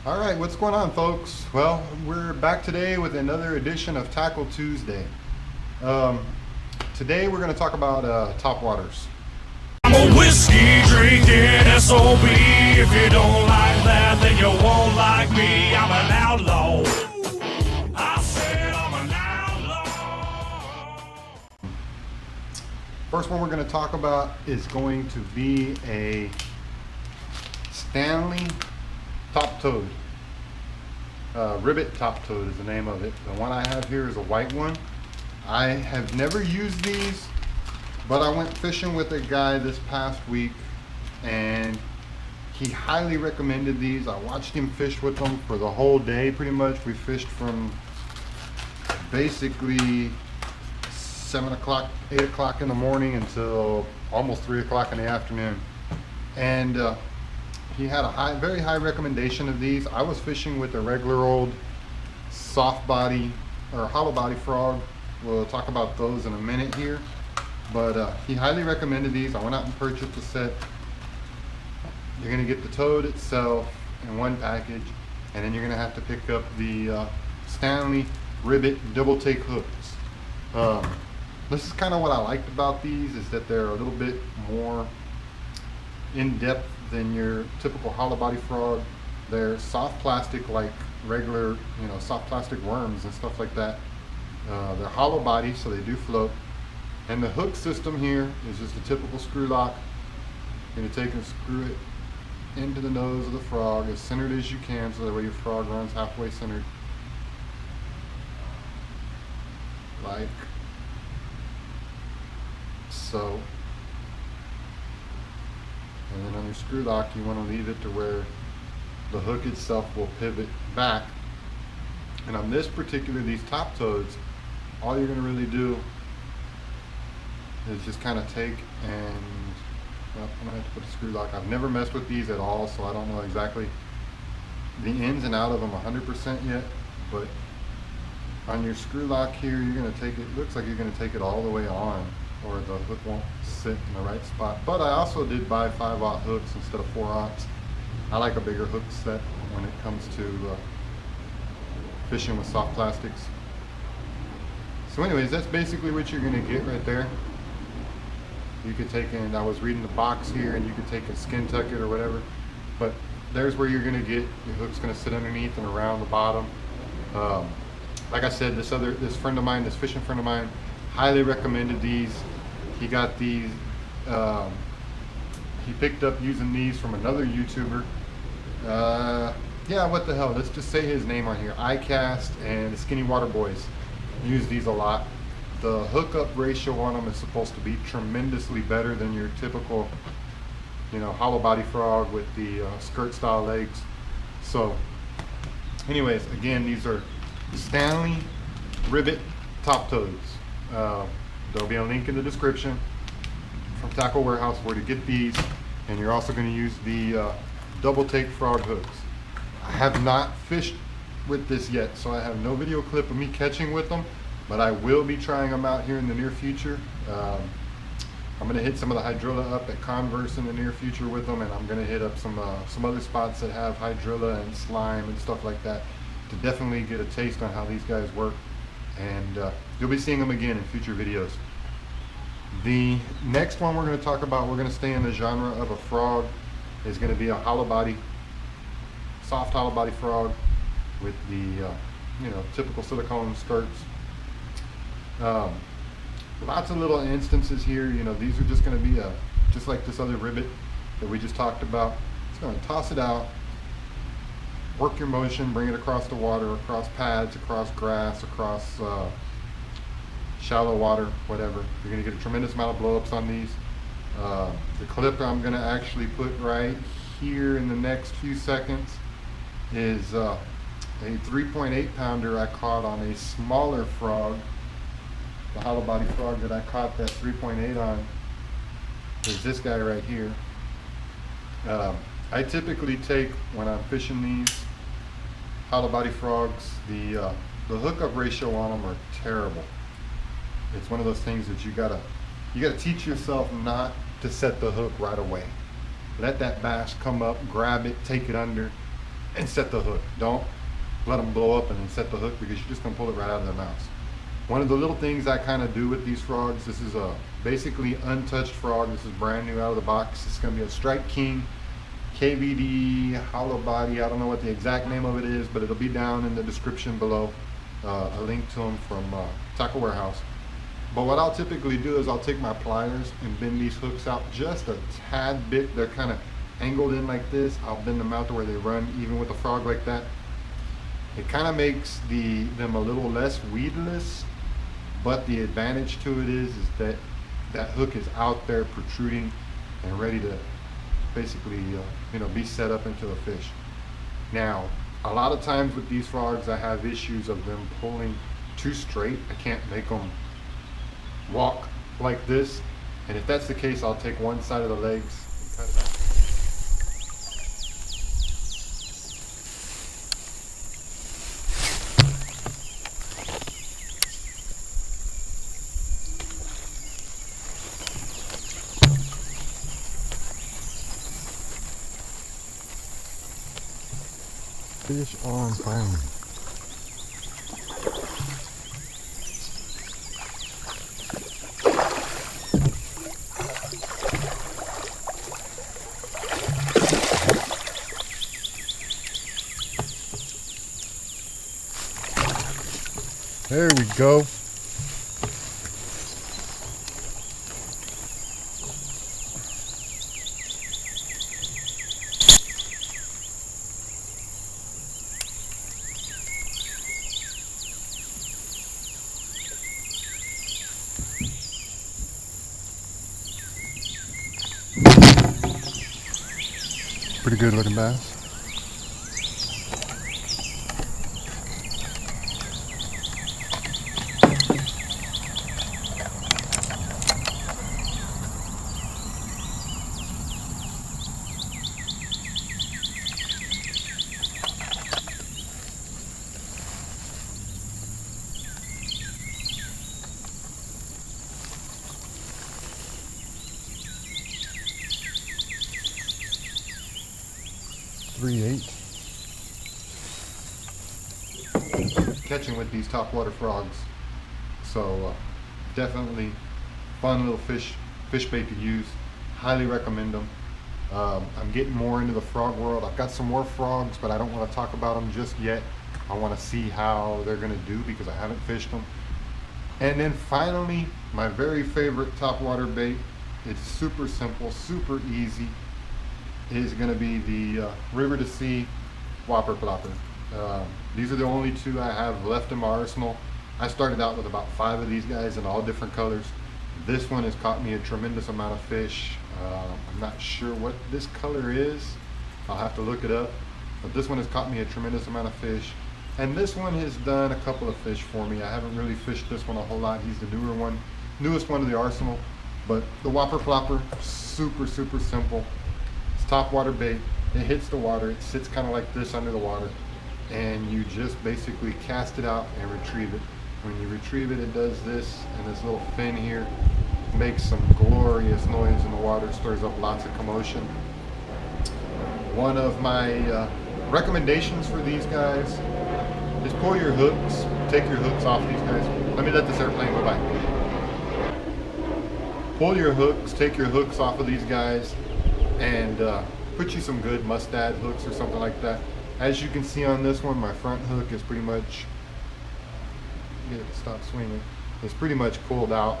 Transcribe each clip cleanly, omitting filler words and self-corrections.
All right, what's going on, folks? Well, we're back today with another edition of Tackle Tuesday. Today we're going to talk about top waters. I'm a whiskey drinking SOB. If you don't like that, then you won't like me. I'm an outlaw. I said I'm an outlaw. First one we're going to talk about is going to be a Stanley Top Toad. Ribbit Top Toad is the name of it. The one I have here is a white one. I have never used these, but I went fishing with a guy this past week and he highly recommended these. I watched him fish with them for the whole day pretty much. We fished from basically 7 o'clock, 8 o'clock in the morning until almost 3 o'clock in the afternoon. And he had a very high recommendation of these. I was fishing with a regular old soft body or hollow body frog. We'll talk about those in a minute here. But he highly recommended these. I went out and purchased a set. You're gonna get the toad itself in one package, and then you're gonna have to pick up the Stanley Ribbit double take hooks. This is kind of what I liked about these, is that they're a little bit more in depth than your typical hollow body frog. They're soft plastic, like regular, soft plastic worms and stuff like that. They're hollow body, so they do float. And the hook system here is just a typical screw lock. You're going to take and screw it into the nose of the frog as centered as you can, so that way your frog runs halfway centered. Like so. And then on your screw lock, you want to leave it to where the hook itself will pivot back. And on this particular, these top toads, all you're going to really do is just kind of take and, well, I'm going to have to put the screw lock. I've never messed with these at all, so I don't know exactly the ins and out of them 100% yet. But on your screw lock here, you're going to take it, looks like you're going to take it all the way on, or the hook won't sit in the right spot. But I also did buy 5/0 hooks instead of 4/0. I like a bigger hook set when it comes to fishing with soft plastics. So anyways, that's basically what you're going to get right there. You could take, and I was reading the box here, and you could take a skin tuck it or whatever, but there's where you're going to get your hook's going to sit underneath and around the bottom. Like I said, this friend of mine, this fishing friend of mine, highly recommended these. He got these, he picked up using these from another YouTuber. Yeah, what the hell, let's just say his name on here. iCast and the Skinny Water Boys use these a lot. The hookup ratio on them is supposed to be tremendously better than your typical, hollow body frog with the skirt style legs. So anyways, again, these are Stanley Ribbit Top Toads. There'll be a link in the description from Tackle Warehouse where to get these, and you're also going to use the double take frog hooks. I have not fished with this yet, so I have no video clip of me catching with them, but I will be trying them out here in the near future. I'm going to hit some of the hydrilla up at Converse in the near future with them, and I'm going to hit up some other spots that have hydrilla and slime and stuff like that to definitely get a taste on how these guys work. And you'll be seeing them again in future videos. The next one we're going to talk about, we're going to stay in the genre of a frog, is going to be a hollow body, soft hollow body frog with the typical silicone skirts. Lots of little instances here. These are just going to be just like this other ribbit that we just talked about. It's going to toss it out, work your motion, bring it across the water, across pads, across grass, across shallow water, whatever. You're going to get a tremendous amount of blow-ups on these. The clip I'm going to actually put right here in the next few seconds is a 3.8 pounder I caught on a smaller frog. The hollow body frog that I caught that 3.8 on is this guy right here. I typically take, when I'm fishing these hollow body frogs, the hookup ratio on them are terrible. It's one of those things that you gotta teach yourself not to set the hook right away. Let that bass come up, grab it, take it under, and set the hook. Don't let them blow up and then set the hook, because you're just gonna pull it right out of their mouths. One of the little things I kind of do with these frogs, this is a basically untouched frog. This is brand new out of the box. It's gonna be a Strike King KVD hollow body. I don't know what the exact name of it is, but it'll be down in the description below. A link to them from Taco Warehouse. But what I'll typically do is I'll take my pliers and bend these hooks out just a tad bit. They're kind of angled in like this. I'll bend them out to where they run even with a frog like that. It kind of makes them a little less weedless, but the advantage to it is that that hook is out there protruding and ready to basically be set up into a fish. Now, a lot of times with these frogs, I have issues of them pulling too straight. I can't make them walk like this, and if that's the case, I'll take one side of the legs and cut it out. Fish on fire. There we go. Pretty good looking bass. Catching with these topwater frogs, so definitely fun little fish bait to use. Highly recommend them. I'm getting more into the frog world. I've got some more frogs, but I don't want to talk about them just yet. I want to see how they're going to do because I haven't fished them. And then finally, my very favorite topwater bait. It's super simple, super easy. Is going to be the river to sea Whopper Plopper. These are the only two I have left in my arsenal. I started out with about 5 of these guys in all different colors. This one has caught me a tremendous amount of fish. I'm not sure what this color is. I'll have to look it up. But this one has caught me a tremendous amount of fish. And this one has done a couple of fish for me. I haven't really fished this one a whole lot. He's the newest one to the arsenal. But the Whopper Plopper, super simple. It's topwater bait. It hits the water. It sits kind of like this under the water. And you just basically cast it out and retrieve it. When you retrieve it, it does this, and this little fin here makes some glorious noise in the water, stirs up lots of commotion. One of my recommendations for these guys is pull your hooks, take your hooks off these guys. Let me let this airplane go by. Pull your hooks, take your hooks off of these guys, and put you some good mustad hooks or something like that. As you can see on this one, my front hook is pretty much, get it to stop swinging, it's pretty much pulled out.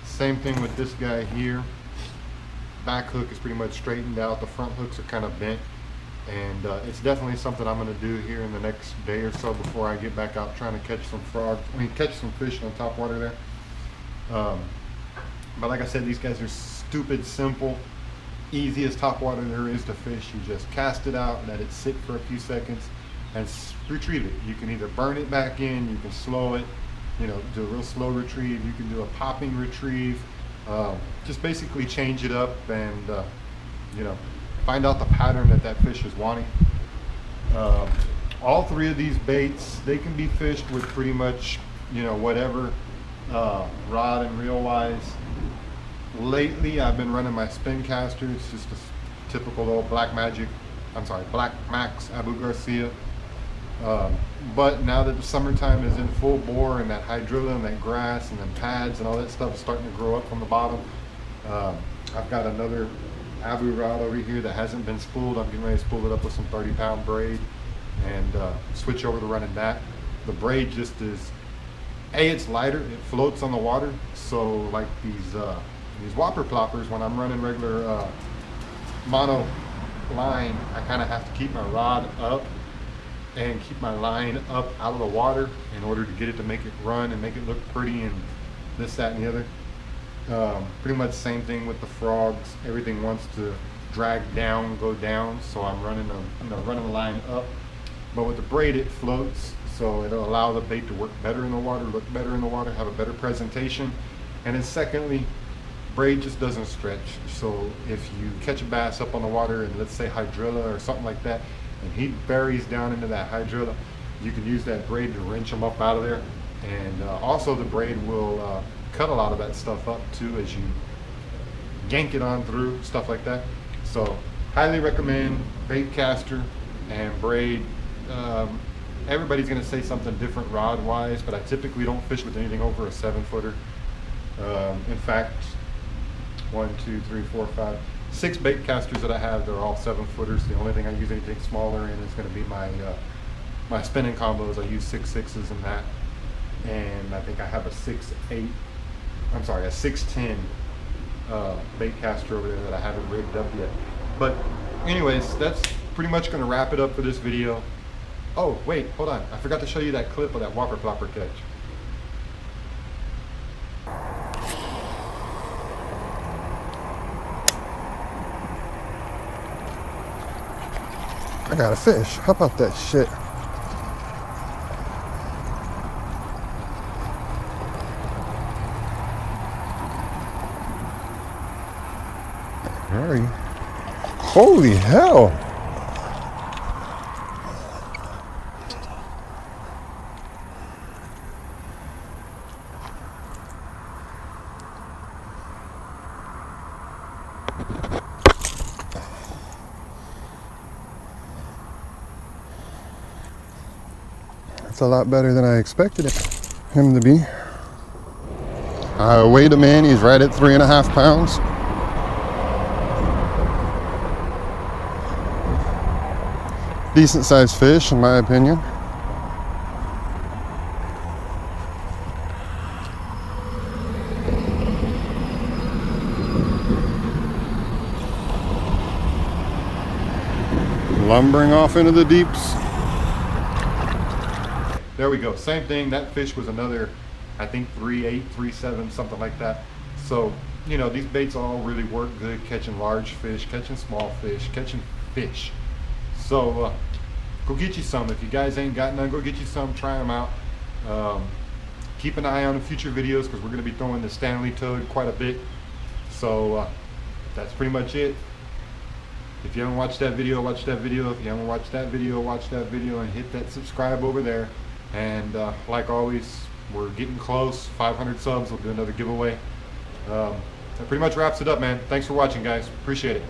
Same thing with this guy here. Back hook is pretty much straightened out. The front hooks are kind of bent. And it's definitely something I'm going to do here in the next day or so before I get back out trying to catch some catch some fish on top water there. But like I said, these guys are stupid simple. Easiest topwater there is to fish. You just cast it out, let it sit for a few seconds, and retrieve it. You can either burn it back in, you can slow it, do a real slow retrieve, you can do a popping retrieve. Just basically change it up and find out the pattern that fish is wanting. All 3 of these baits, they can be fished with pretty much whatever rod and reel wise. Lately, I've been running my spin caster. It's just a typical old Black Magic Black Max Abu Garcia. But now that the summertime is in full bore and that hydrilla and that grass and then pads and all that stuff is starting to grow up from the bottom, I've got another Abu rod over here that hasn't been spooled. I'm getting ready to spool it up with some 30-pound braid and switch over to running that. The braid just is, it's lighter, it floats on the water. So like these Whopper Ploppers, when I'm running regular mono line, I kind of have to keep my rod up and keep my line up out of the water in order to get it to make it run and make it look pretty and this, that, and the other. Pretty much same thing with the frogs. Everything wants to drag down, go down, so I'm running the line up. But with the braid, it floats, so it'll allow the bait to work better in the water, look better in the water, have a better presentation. And then secondly, braid just doesn't stretch. So if you catch a bass up on the water and let's say hydrilla or something like that, and he buries down into that hydrilla, you can use that braid to wrench him up out of there. And also the braid will cut a lot of that stuff up too as you yank it on through, stuff like that. So highly recommend bait caster and braid. Everybody's going to say something different rod wise, but I typically don't fish with anything over a 7-footer. In fact, 1, 2, 3, 4, 5, 6 bait casters that I have, they're all 7-footers. The only thing I use anything smaller in is going to be my my spinning combos. I use 6.6s in that, and I think I have a 6.8, I'm sorry, a 6.10 bait caster over there that I haven't rigged up yet. But anyways, that's pretty much going to wrap it up for this video. Oh wait, hold on, I forgot to show you that clip of that Whopper Plopper catch. I got a fish. How about that shit? Where are you? Holy hell! It's a lot better than I expected him to be. I weighed him in, he's right at 3.5 pounds. Decent sized fish in my opinion. Lumbering off into the deeps. There we go, same thing. That fish was another, I think 3.8, 3.7, something like that. So, you know, these baits all really work good catching large fish, catching small fish, catching fish. So go get you some. If you guys ain't got none, go get you some, try them out. Keep an eye on the future videos because we're going to be throwing the Stanley Toad quite a bit. So that's pretty much it. If you haven't watched that video, watch that video. If you haven't watched that video, watch that video and hit that subscribe over there. And like always, we're getting close. 500 subs, we'll do another giveaway. That pretty much wraps it up, man. Thanks for watching, guys. Appreciate it.